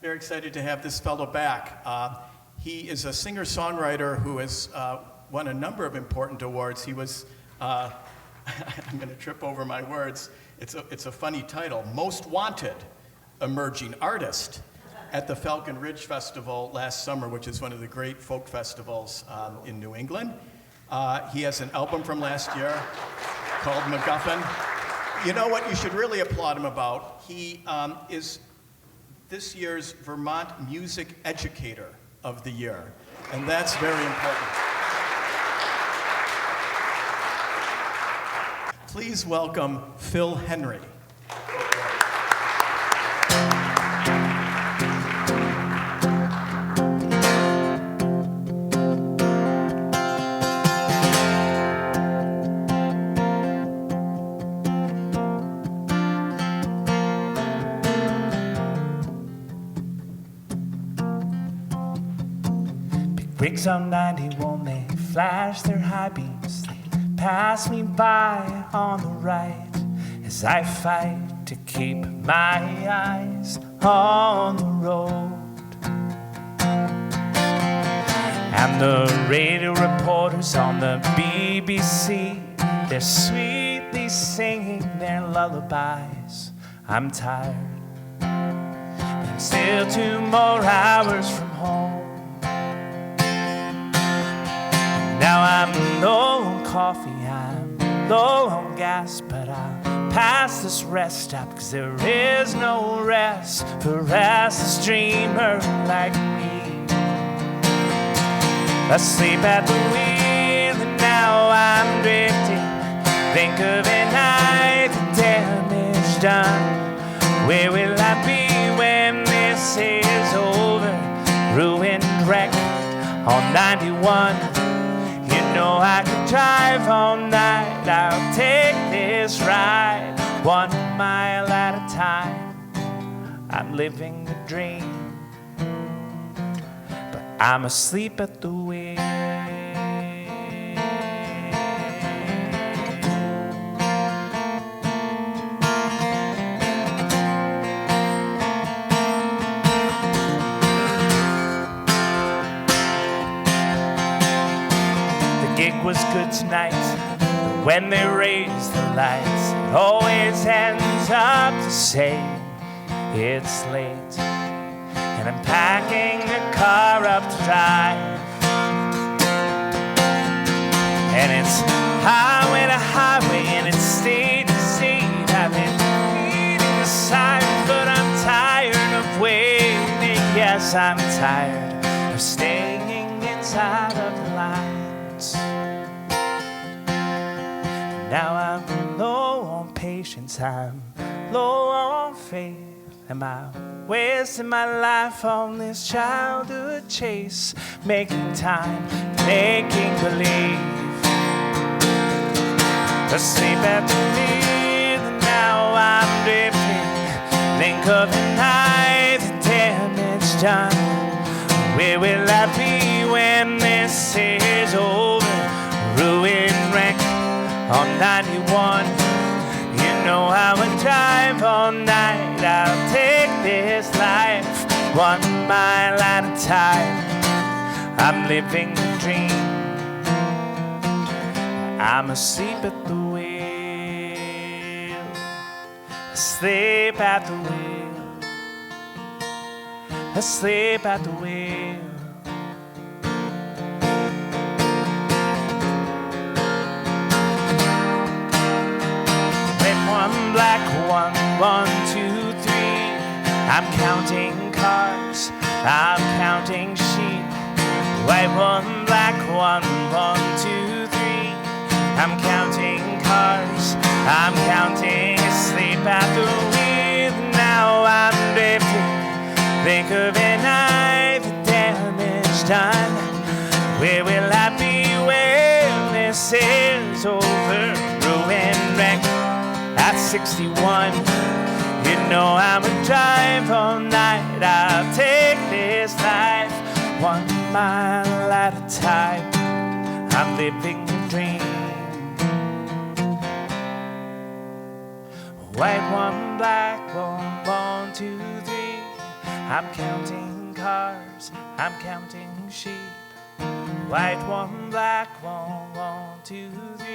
Very excited to have this fellow back. He is a singer-songwriter who has won a number of important awards. He was, I'm going to trip over my words, it's a funny title, Most Wanted Emerging Artist at the Falcon Ridge Festival last summer, which is one of the great folk festivals in New England. He has an album from last year called MacGuffin. You know what you should really applaud him about? He is this year's Vermont Music Educator of the Year, and that's very important. Please welcome Phil Henry. Rigs on 91, they flash their high beams. They pass me by on the right as I fight to keep my eyes on the road. And the radio reporters on the BBC, they're sweetly singing their lullabies. I'm tired, but I'm still 2 more hours from home. Now I'm low on coffee, I'm low on gas, but I'll pass this rest stop, 'cause there is no rest for a restless dreamer like me. Asleep at the wheel and now I'm drifting. Think of a night, the damage done. Where will I be when this is over? Ruined wreck on 91. You know I could drive all night. I'll take this ride 1 mile at a time. I'm living the dream, but I'm asleep at the wheel. Was good tonight, but when they raise the lights, it always ends up to say it's late, and I'm packing the car up to drive. And it's highway to highway, and it's state to state. I've been reading the signs, but I'm tired of waiting. Yes, I'm tired of staying inside of the lines. Now I'm low on patience, I'm low on faith. Am I wasting my life on this childhood chase? Making time, making believe. Asleep at the wheel and now I'm drifting. Think of the night, the damage done. Where will I be when this is over? Ruined wreck on 91, you know I would drive all night. I'll take this life 1 mile at a time. I'm living the dream, I'm asleep at the wheel. Asleep at the wheel. Asleep at the wheel. Black 1, 1, 2, 3. I'm counting cars, I'm counting sheep. White 1, black 1, 1, 2, 3. I'm counting cars, I'm counting. Asleep at the wheel, now I'm drifting. Think of a night, the damage done. Where will I be when this is over? Ruined wreck at 61, you know I would drive all night. I'll take this life 1 mile at a time. I'm living the dream. White 1, black 1, 1, 2, 3. I'm counting cars, I'm counting sheep. White one, black one, 1, 2, 3.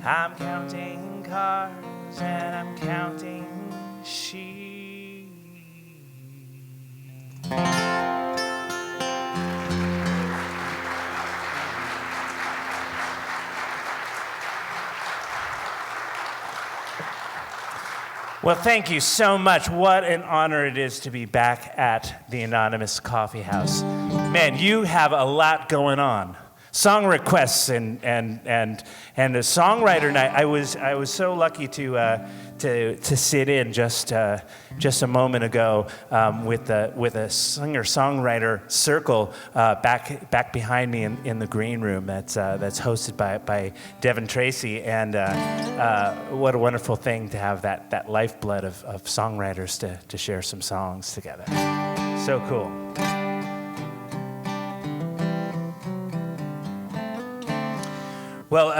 I'm counting cars and I'm counting sheep. Well, thank you so much. What an honor it is to be back at the Anonymous Coffeehouse. Man, you have a lot going on. Song requests and a songwriter night. I was so lucky to sit in just a moment ago with a singer-songwriter circle back behind me in the green room that's hosted by Devin Tracy, and what a wonderful thing to have that lifeblood of songwriters to share some songs together. So cool. Well,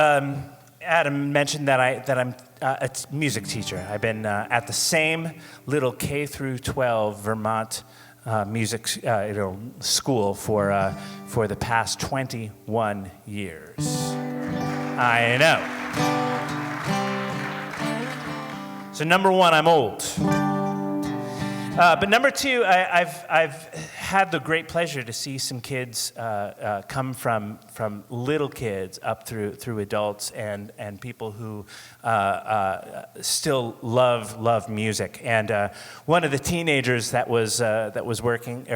Adam mentioned that I'm a music teacher. I've been at the same little K through 12 Vermont music school for the past 21 years. I know. So number one, I'm old. But number two, I've had the great pleasure to see some kids come from little kids up through adults and people who still love music. And one of the teenagers that was working,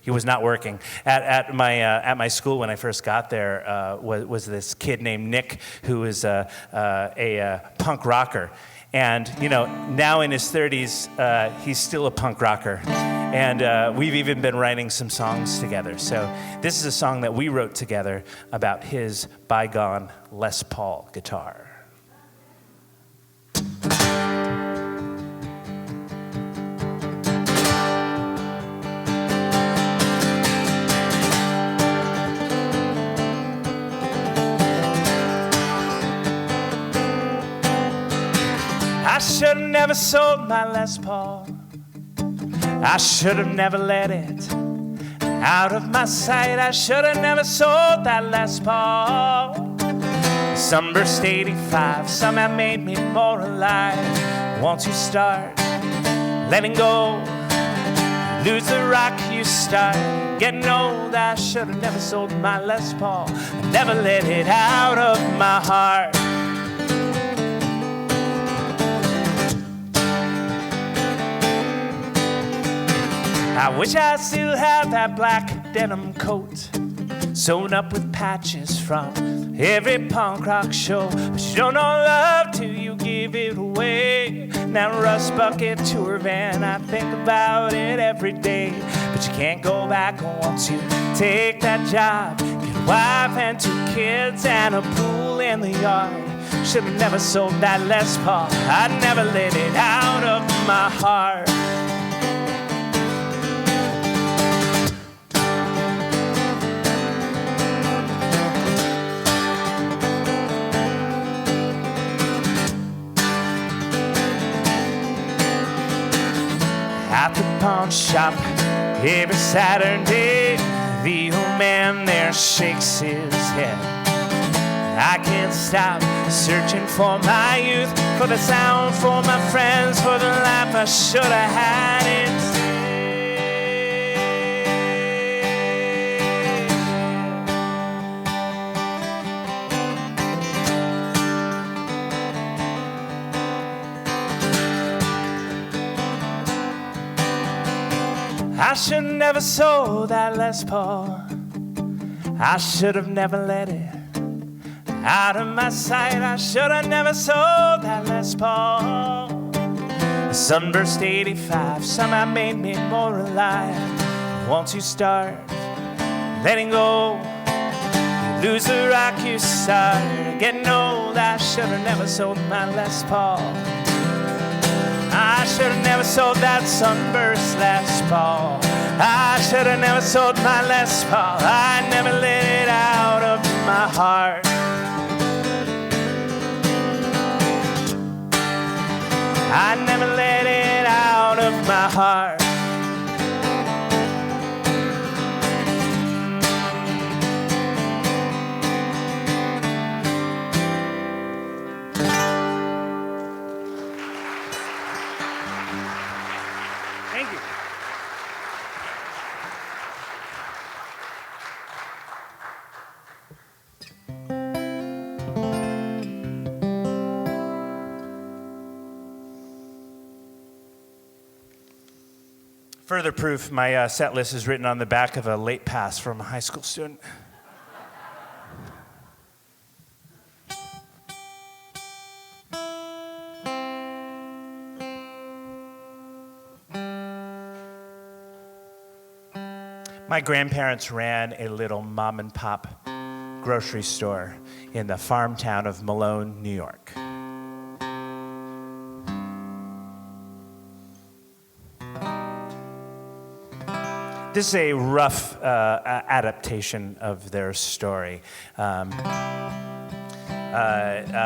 he was not working at my school when I first got there was this kid named Nick, who is a punk rocker. And, now in his 30s, he's still a punk rocker. And we've even been writing some songs together. So this is a song that we wrote together about his bygone Les Paul guitar. I should have never sold my Les Paul. I should have never let it out of my sight. I should have never sold that Les Paul. Sunburst 85 somehow made me more alive. Once you start letting go, lose the rock, you start getting old. I should have never sold my Les Paul. I never let it out of my heart. I wish I still had that black denim coat sewn up with patches from every punk rock show. But you don't know love till you give it away. That rust bucket tour van, I think about it every day. But you can't go back once you take that job. Get a wife and 2 kids and a pool in the yard. Should have never sold that Les Paul. I'd never let it out of my heart. At the pawn shop every Saturday, the old man there shakes his head. I can't stop searching for my youth, for the sound, for my friends, for the life I should have had instead. I should have never sold that Les Paul. I should have never let it out of my sight. I should have never sold that Les Paul. The Sunburst 85 somehow made me more alive. Once you start letting go, you lose the rock, you start getting old. I should have never sold my Les Paul. I should have never sold that Sunburst Les Paul. I should have never sold my Les Paul. I never let it out of my heart. I never let it out of my heart. Further proof, my set list is written on the back of a late pass from a high school student. My grandparents ran a little mom and pop grocery store in the farm town of Malone, New York. This is a rough adaptation of their story.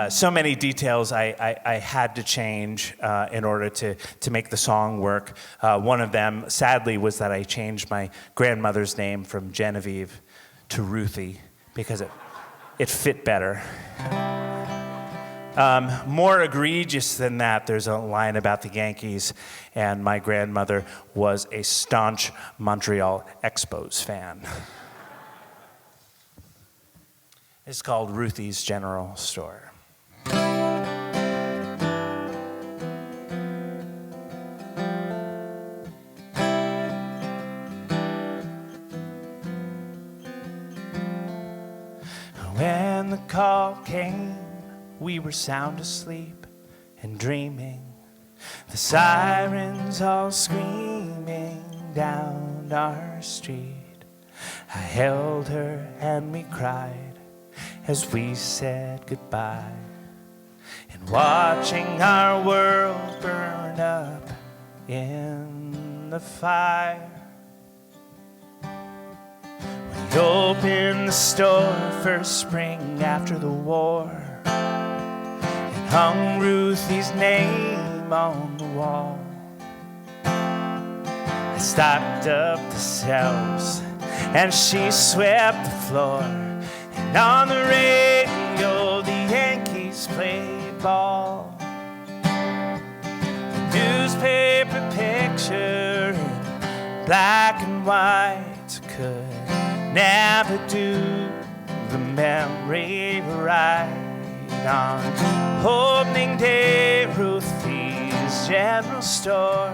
So many details I had to change in order to make the song work. One of them, sadly, was that I changed my grandmother's name from Genevieve to Ruthie because it fit better. More egregious than that, there's a line about the Yankees, and my grandmother was a staunch Montreal Expos fan. It's called Ruthie's General Store. When the call came, we were sound asleep and dreaming. The sirens all screaming down our street. I held her and we cried as we said goodbye. And watching our world burn up in the fire, we opened the store first spring after the war and hung Ruthie's name on the wall. I stocked up the shelves and she swept the floor, and on the radio the Yankees played ball. The newspaper picture in black and white could never do the memory right. On opening day, Ruthie's General Store,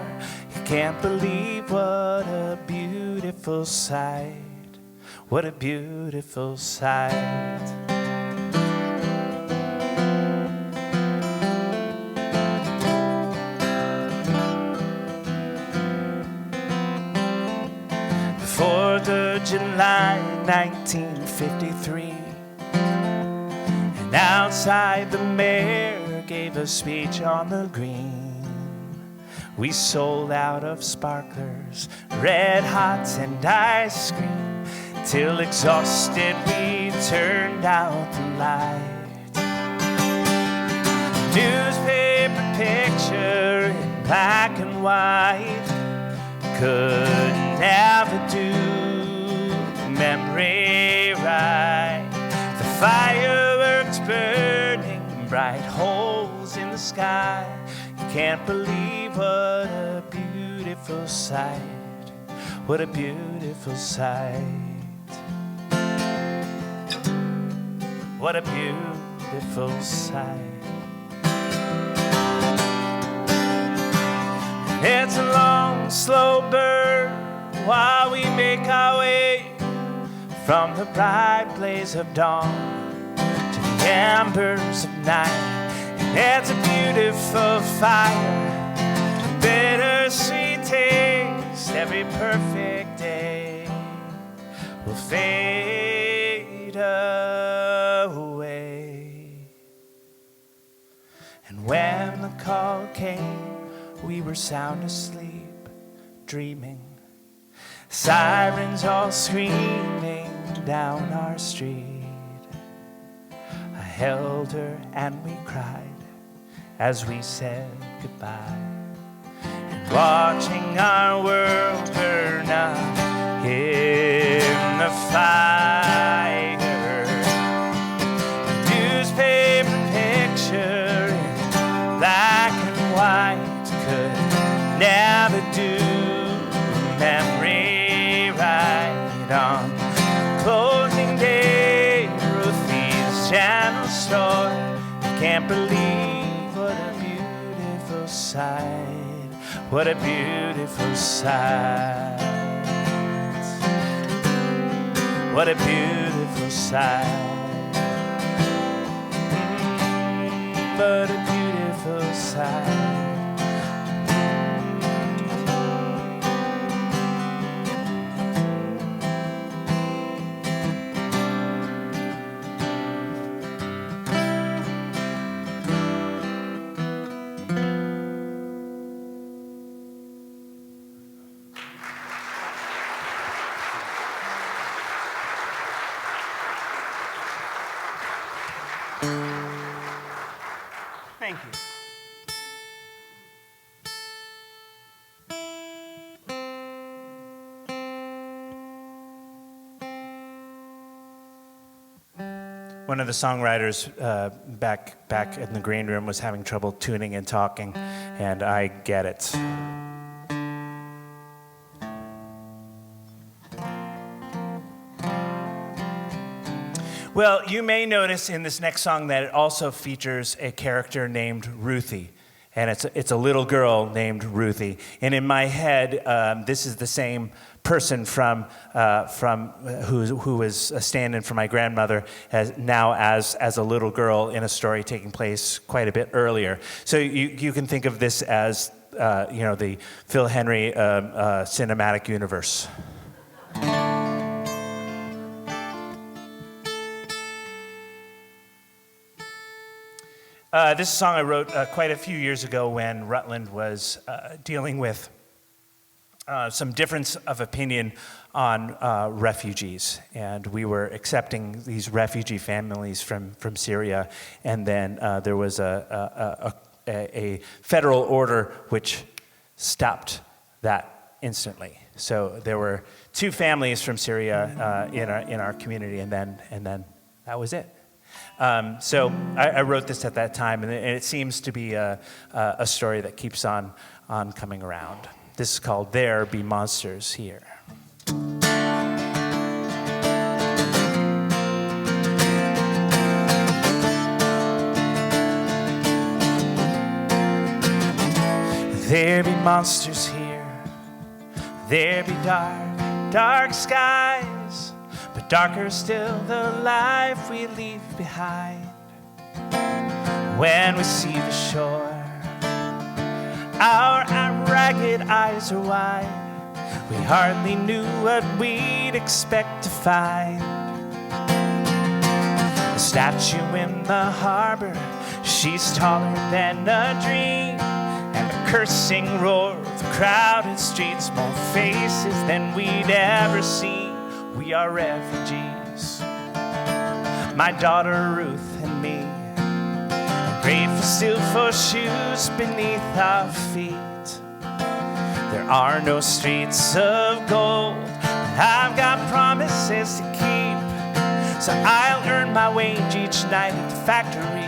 you can't believe what a beautiful sight, what a beautiful sight. The 4th of July, 1953, and outside the mayor gave a speech on the green. We sold out of sparklers, red hots and ice cream, till exhausted we turned out the light. Newspaper picture in black and white could never do memory right. The fireworks burning, bright holes in the sky. You can't believe what a beautiful sight, what a beautiful sight, what a beautiful sight. It's a long, slow burn while we make our way from the bright blaze of dawn to the embers of night. And it's a beautiful fire, bittersweet taste. Every perfect day will fade away. And when the call came, we were sound asleep, dreaming. Sirens all screaming down our street. I held her and we cried as we said goodbye. And watching our world burn up in the fire, a newspaper picture in black and white could never do memory right. On closing day, Ruthie's General Store, you can't believe what a beautiful sight, What a beautiful sight. What a beautiful sight. What a beautiful sight. Thank you. One of the songwriters back in the green room was having trouble tuning and talking, and I get it. Well, you may notice in this next song that it also features a character named Ruthie, and it's a little girl named Ruthie. And in my head, this is the same person from who was a stand-in for my grandmother as a little girl in a story taking place quite a bit earlier. So you can think of this as the Phil Henry cinematic universe. This song I wrote quite a few years ago when Rutland was dealing with some difference of opinion on refugees. And we were accepting these refugee families from Syria. And then there was a federal order which stopped that instantly. So there were 2 families from Syria in our community, and then that was it. So I wrote this at that time, and it seems to be a story that keeps on coming around. This is called There Be Monsters Here. There be monsters here. There be dark, dark skies. But darker still the life we leave behind. When we see the shore, our ragged eyes are wide. We hardly knew what we'd expect to find. A statue in the harbor, she's taller than a dream. And the cursing roar of the crowded streets, more faces than we'd ever seen. We are refugees, my daughter Ruth and me. Grateful still for shoes beneath our feet. There are no streets of gold, but I've got promises to keep. So I'll earn my wage each night at the factory.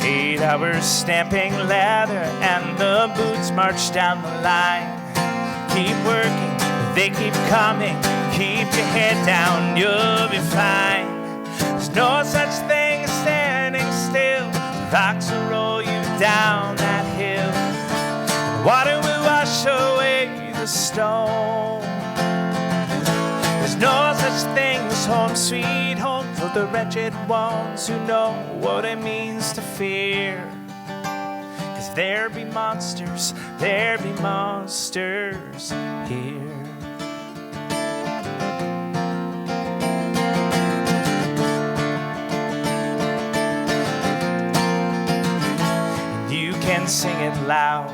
8 hours stamping leather and the boots march down the line. Keep working, they keep coming. Keep your head down, you'll be fine. There's no such thing as standing still. The rocks will roll you down that hill. The water will wash away the stone. There's no such thing as home sweet home for the wretched ones who know what it means to fear. 'Cause there be monsters here. Can sing it loud.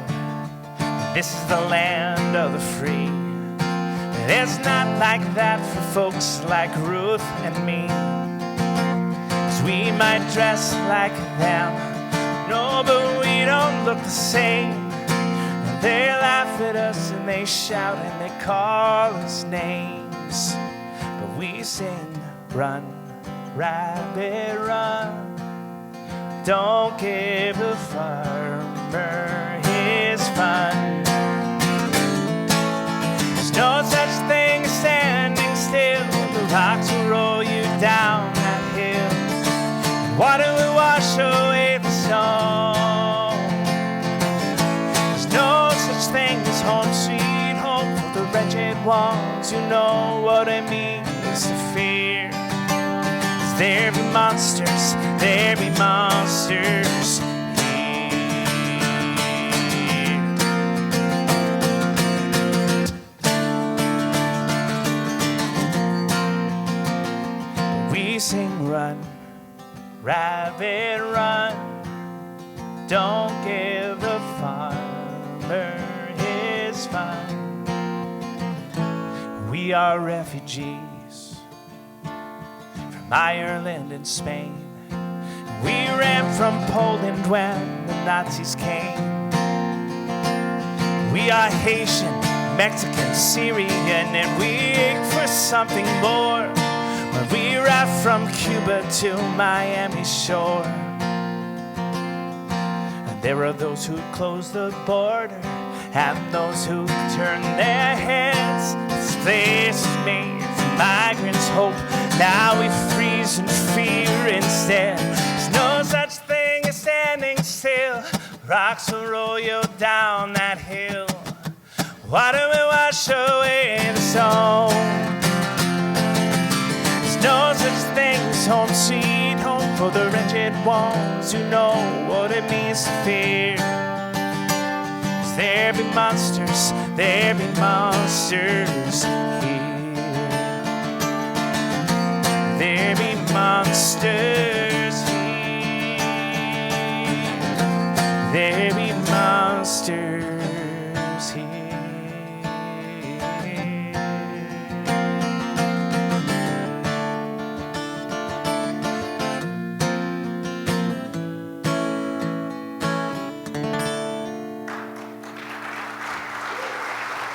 This is the land of the free. But it's not like that for folks like Ruth and me. 'Cause we might dress like them, no, but we don't look the same. And they laugh at us and they shout and they call us names. But we sing, run, rabbit, run. Don't give the farmer his fun. There's no such thing as standing still. The rocks will roll you down that hill. Water will wash away the snow. sings home sweet home for the wretched ones who know what it means to fear. 'Cause there be monsters here. We sing run, rabbit run, don't give the farmer his fun. We are refugees from Ireland and Spain. We ran from Poland when the Nazis came. We are Haitian, Mexican, Syrian, and we ache for something more when we ride from Cuba to Miami shore. There are those who close the border and those who turn their heads. This place is made for migrants' hope. Now we freeze in fear instead. There's no such thing as standing still. Rocks will roll you down that hill. Water will wash away the stone. There's no such thing as home sweet home for the wretched ones who know what it means to fear. 'Cause there be monsters here. There be monsters here. There be monsters here.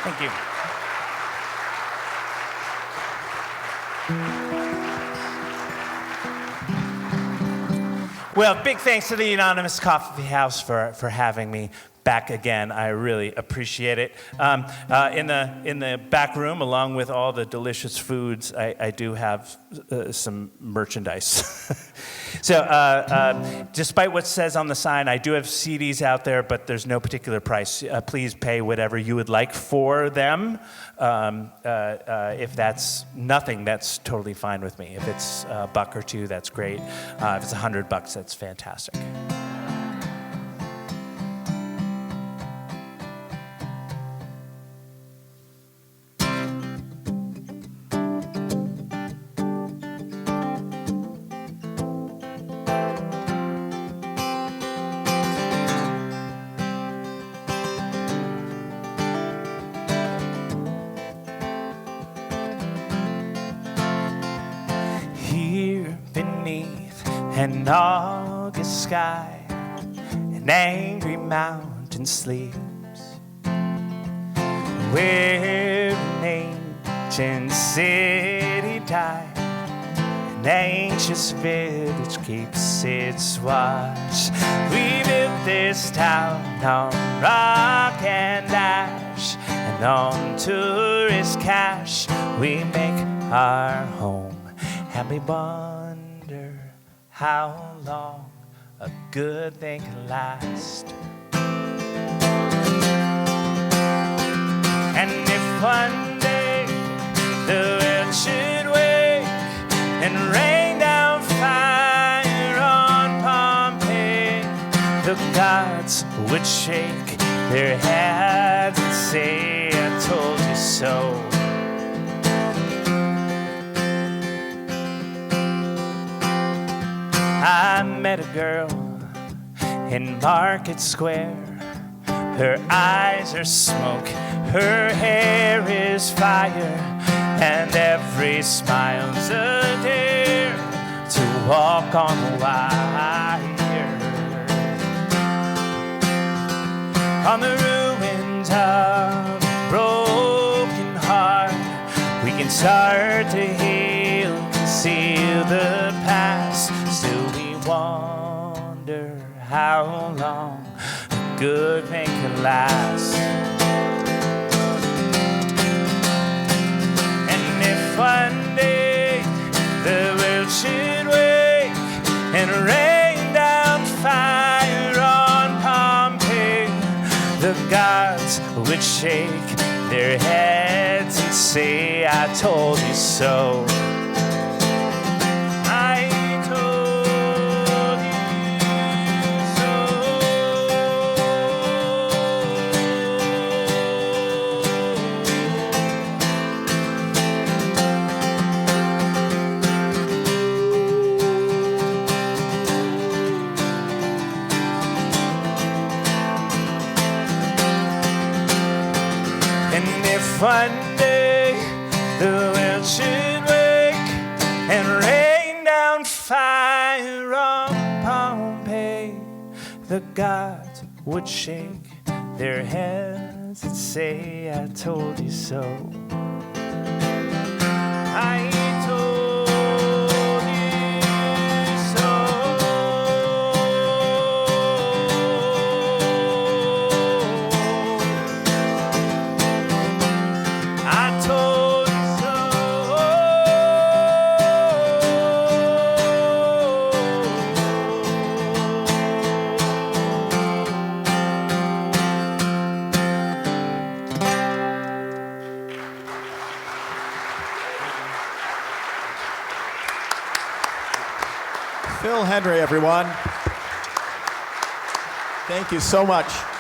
Thank you. Well, big thanks to the Anonymous Coffeehouse for having me back again. I really appreciate it. In the back room, along with all the delicious foods, I do have some merchandise. So despite what says on the sign, I do have CDs out there, but there's no particular price. Please pay whatever you would like for them. If that's nothing, that's totally fine with me. If it's a buck or two, that's great. If it's $100, that's fantastic. An August sky, an angry mountain sleeps, where an ancient city died, an anxious village keeps its watch. We built this town on rock and ash, and on tourist cash we make our home, and we wonder how long a good thing can last. And if one day the world should wake and rain down fire on Pompeii, the gods would shake their heads and say, I told you so. I met a girl in Market Square. Her eyes are smoke, her hair is fire, and every smile's a dare to walk on the wire. On the ruins of a broken heart, we can start to heal, conceal the past. Still we wonder how long a good thing can last. And if one day the world should wake and rain down fire on Pompeii, the gods would would shake their heads and say, I told you so. I told you so. And if one day the world should wake and rain down fire on Pompeii, the gods would shake their heads and say, I told you so. I told you so. I told you Phil Henry, everyone. Thank you so much.